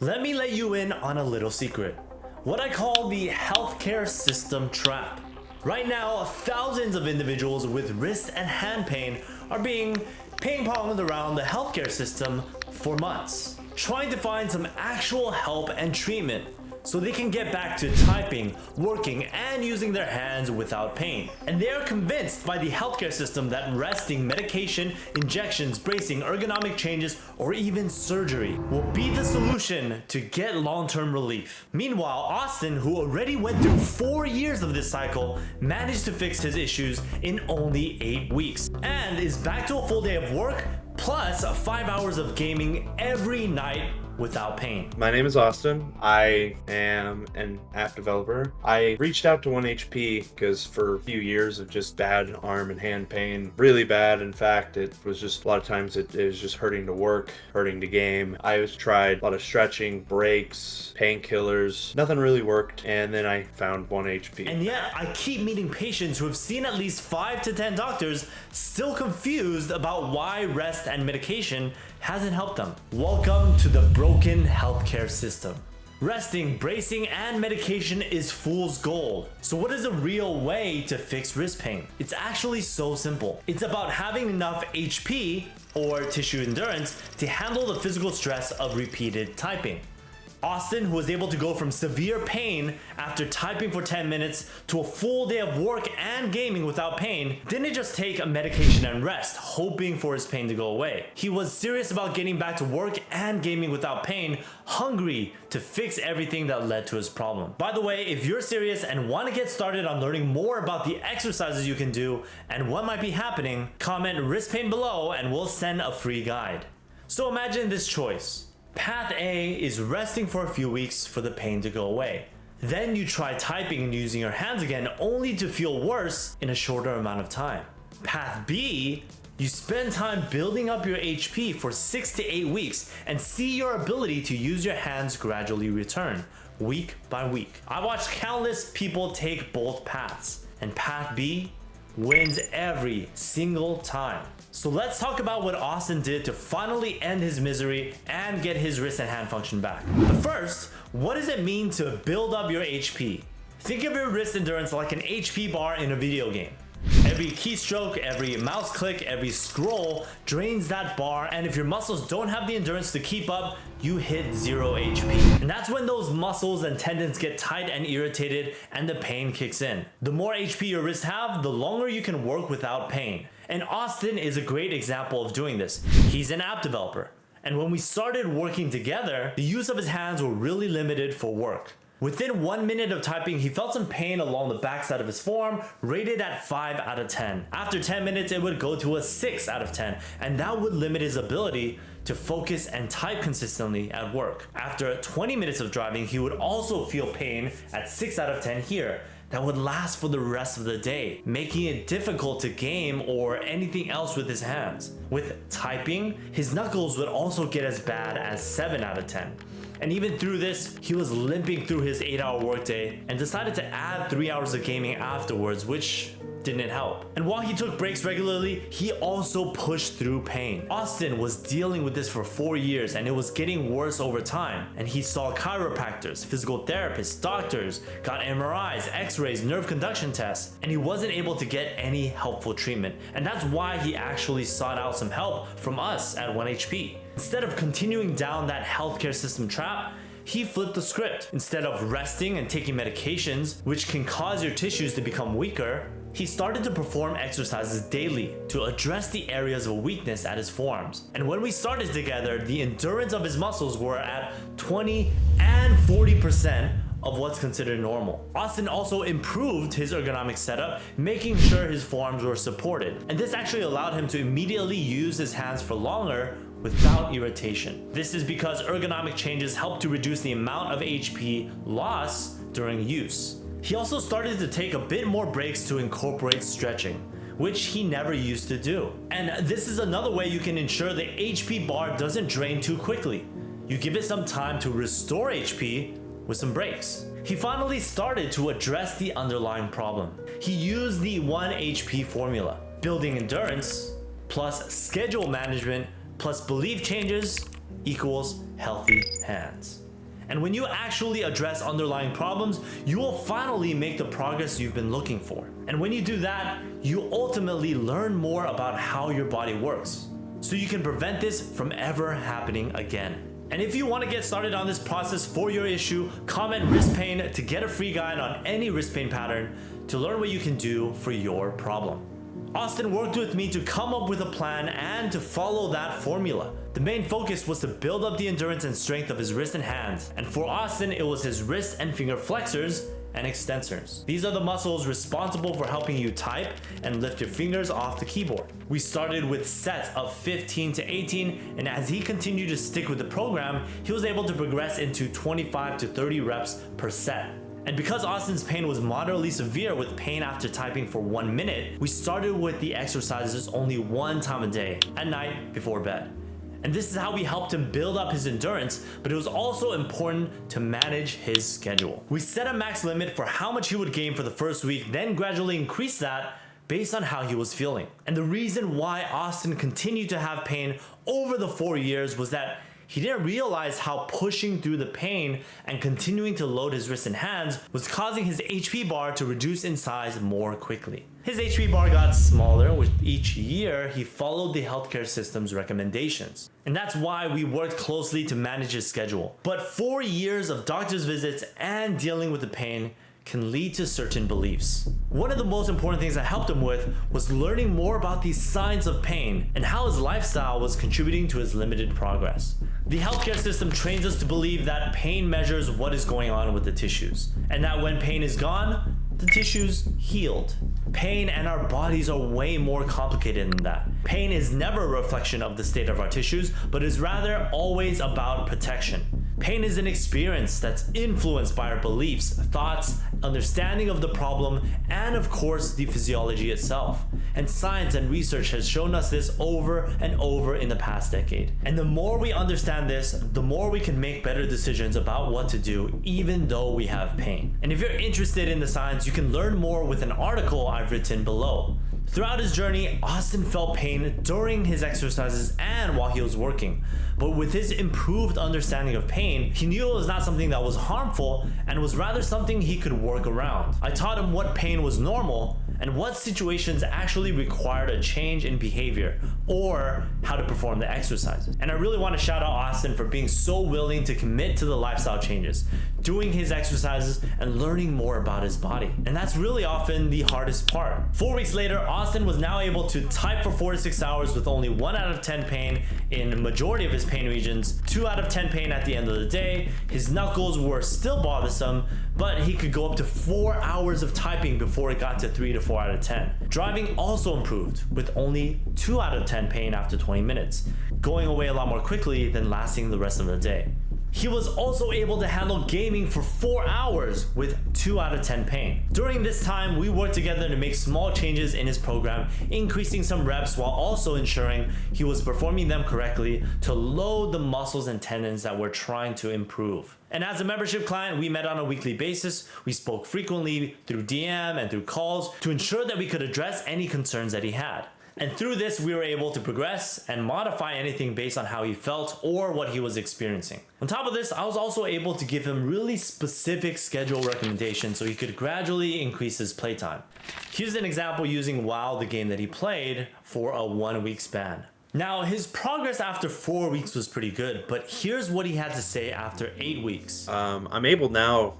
Let me let you in on a little secret. What I call the healthcare system trap. Right now, thousands of individuals with wrist and hand pain are being ping-ponged around the healthcare system for months, trying to find some actual help and treatment so they can get back to typing, working, and using their hands without pain. And they are convinced by the healthcare system that resting, medication, injections, bracing, ergonomic changes, or even surgery will be the solution to get long-term relief. Meanwhile, Austin, who already went through 4 years of this cycle, managed to fix his issues in only 8 weeks and is back to a full day of work plus 5 hours of gaming every night without pain. My name is Austin. I am an app developer. I reached out to 1HP because for a few years of just bad arm and hand pain, really bad. In fact, it was just a lot of times it was just hurting to work, hurting to game. I tried a lot of stretching, breaks, painkillers. Nothing really worked. And then I found 1HP. And yet I keep meeting patients who have seen at least 5 to 10 doctors still confused about why rest and medication hasn't helped them. Welcome to the broken healthcare system. Resting, bracing, and medication is fool's gold. So what is a real way to fix wrist pain? It's actually so simple. It's about having enough HP, or tissue endurance, to handle the physical stress of repeated typing. Austin, who was able to go from severe pain after typing for 10 minutes to a full day of work and gaming without pain, didn't just take a medication and rest, hoping for his pain to go away. He was serious about getting back to work and gaming without pain, hungry to fix everything that led to his problem. By the way, if you're serious and want to get started on learning more about the exercises you can do and what might be happening, comment wrist pain below and we'll send a free guide. So imagine this choice. Path A is resting for a few weeks for the pain to go away. Then you try typing and using your hands again only to feel worse in a shorter amount of time. Path B, you spend time building up your HP for 6 to 8 weeks and see your ability to use your hands gradually return, week by week. I watched countless people take both paths, and Path B wins every single time. So let's talk about what Austin did to finally end his misery and get his wrist and hand function back. But first, what does it mean to build up your HP? Think of your wrist endurance like an HP bar in a video game. Every keystroke, every mouse click, every scroll drains that bar, and if your muscles don't have the endurance to keep up, you hit 0 HP. And that's when those muscles and tendons get tight and irritated and the pain kicks in. The more HP your wrists have, the longer you can work without pain. And Austin is a great example of doing this. He's an app developer. And when we started working together, the use of his hands were really limited for work. Within 1 minute of typing, he felt some pain along the backside of his forearm, rated at 5 out of 10. After 10 minutes, it would go to a 6 out of 10, and that would limit his ability to focus and type consistently at work. After 20 minutes of driving, he would also feel pain at 6 out of 10 here. That would last for the rest of the day, making it difficult to game or anything else with his hands. With typing, his knuckles would also get as bad as 7 out of 10. And even through this, he was limping through his 8-hour workday and decided to add 3 hours of gaming afterwards, which didn't help. And while he took breaks regularly, he also pushed through pain. Austin was dealing with this for 4 years and it was getting worse over time. And he saw chiropractors, physical therapists, doctors, got MRIs, x-rays, nerve conduction tests, and he wasn't able to get any helpful treatment. And that's why he actually sought out some help from us at 1HP. Instead of continuing down that healthcare system trap, he flipped the script. Instead of resting and taking medications, which can cause your tissues to become weaker, he started to perform exercises daily to address the areas of weakness at his forearms. And when we started together, the endurance of his muscles were at 20 and 40% of what's considered normal. Austin also improved his ergonomic setup, making sure his forearms were supported. And this actually allowed him to immediately use his hands for longer without irritation. This is because ergonomic changes help to reduce the amount of HP loss during use. He also started to take a bit more breaks to incorporate stretching, which he never used to do. And this is another way you can ensure the HP bar doesn't drain too quickly. You give it some time to restore HP with some breaks. He finally started to address the underlying problem. He used the 1HP formula: building endurance plus schedule management plus belief changes equals healthy hands. And when you actually address underlying problems, you will finally make the progress you've been looking for. And when you do that, you ultimately learn more about how your body works, so you can prevent this from ever happening again. And if you want to get started on this process for your issue, comment wrist pain to get a free guide on any wrist pain pattern to learn what you can do for your problem. Austin worked with me to come up with a plan and to follow that formula. The main focus was to build up the endurance and strength of his wrists and hands. And for Austin, it was his wrist and finger flexors and extensors. These are the muscles responsible for helping you type and lift your fingers off the keyboard. We started with sets of 15 to 18, and as he continued to stick with the program, he was able to progress into 25 to 30 reps per set. And because Austin's pain was moderately severe with pain after typing for 1 minute, we started with the exercises only one time a day, at night before bed. And this is how we helped him build up his endurance, but it was also important to manage his schedule. We set a max limit for how much he would gain for the first week, then gradually increase that based on how he was feeling. And the reason why Austin continued to have pain over the 4 years was that he didn't realize how pushing through the pain and continuing to load his wrists and hands was causing his HP bar to reduce in size more quickly. His HP bar got smaller with each year he followed the healthcare system's recommendations. And that's why we worked closely to manage his schedule. But 4 years of doctor's visits and dealing with the pain can lead to certain beliefs. One of the most important things I helped him with was learning more about these signs of pain and how his lifestyle was contributing to his limited progress. The healthcare system trains us to believe that pain measures what is going on with the tissues, and that when pain is gone, the tissues healed. Pain and our bodies are way more complicated than that. Pain is never a reflection of the state of our tissues, but is rather always about protection. Pain is an experience that's influenced by our beliefs, thoughts, understanding of the problem, and of course the physiology itself. And science and research has shown us this over and over in the past decade. And the more we understand this, the more we can make better decisions about what to do, even though we have pain. And if you're interested in the science, you can learn more with an article I've written below. Throughout his journey, Austin felt pain during his exercises and while he was working. But with his improved understanding of pain, he knew it was not something that was harmful and was rather something he could work around. I taught him what pain was normal and what situations actually required a change in behavior or how to perform the exercises. And I really want to shout out Austin for being so willing to commit to the lifestyle changes, doing his exercises, and learning more about his body. And that's really often the hardest part. 4 weeks later, Austin was now able to type for 4 to 6 hours with only 1 out of 10 pain in the majority of his pain regions, 2 out of 10 pain at the end of the day. His knuckles were still bothersome, but he could go up to 4 hours of typing before it got to 3 to 4 out of 10. Driving also improved with only 2 out of 10 pain after 20 minutes, going away a lot more quickly than lasting the rest of the day. He was also able to handle gaming for 4 hours with 2 out of 10 pain. During this time, we worked together to make small changes in his program, increasing some reps while also ensuring he was performing them correctly to load the muscles and tendons that we're trying to improve. And as a membership client, we met on a weekly basis. We spoke frequently through DM and through calls to ensure that we could address any concerns that he had. And through this, we were able to progress and modify anything based on how he felt or what he was experiencing. On top of this, I was also able to give him really specific schedule recommendations so he could gradually increase his playtime. Here's an example using WoW, the game that he played, for a 1 week span. Now, his progress after 4 weeks was pretty good, but here's what he had to say after 8 weeks. I'm able now,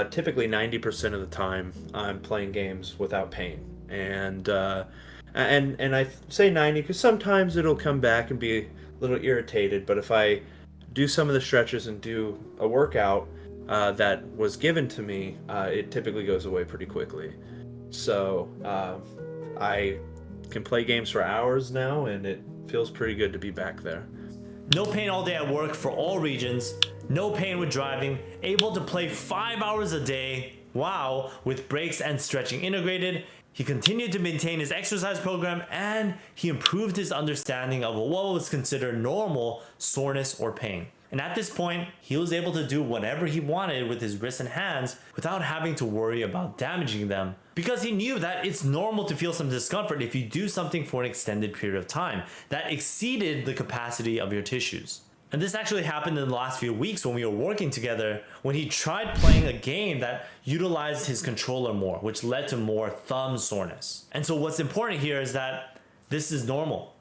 typically 90% of the time, I'm playing games without pain. And I say 90 because sometimes it'll come back and be a little irritated, but if I do some of the stretches and do a workout that was given to me, it typically goes away pretty quickly. So I can play games for hours now, and it feels pretty good to be back there. No pain all day at work for all regions, no pain with driving, able to play 5 hours a day, wow, with breaks and stretching integrated. He continued to maintain his exercise program, and he improved his understanding of what was considered normal soreness or pain. And at this point, he was able to do whatever he wanted with his wrists and hands without having to worry about damaging them, because he knew that it's normal to feel some discomfort if you do something for an extended period of time that exceeded the capacity of your tissues. And this actually happened in the last few weeks when we were working together, when he tried playing a game that utilized his controller more, which led to more thumb soreness. And so what's important here is that this is normal,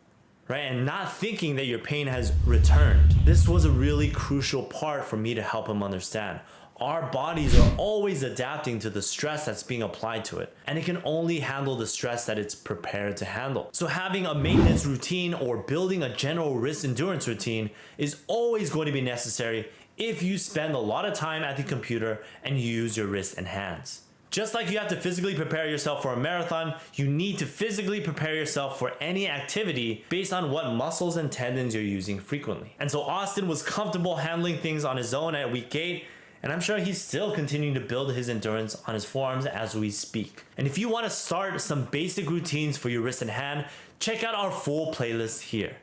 right? And not thinking that your pain has returned. This was a really crucial part for me to help him understand. Our bodies are always adapting to the stress that's being applied to it, and it can only handle the stress that it's prepared to handle. So having a maintenance routine or building a general wrist endurance routine is always going to be necessary if you spend a lot of time at the computer and use your wrists and hands. Just like you have to physically prepare yourself for a marathon, you need to physically prepare yourself for any activity based on what muscles and tendons you're using frequently. And so Austin was comfortable handling things on his own at week 8, and I'm sure he's still continuing to build his endurance on his forearms as we speak. And if you want to start some basic routines for your wrist and hand, check out our full playlist here.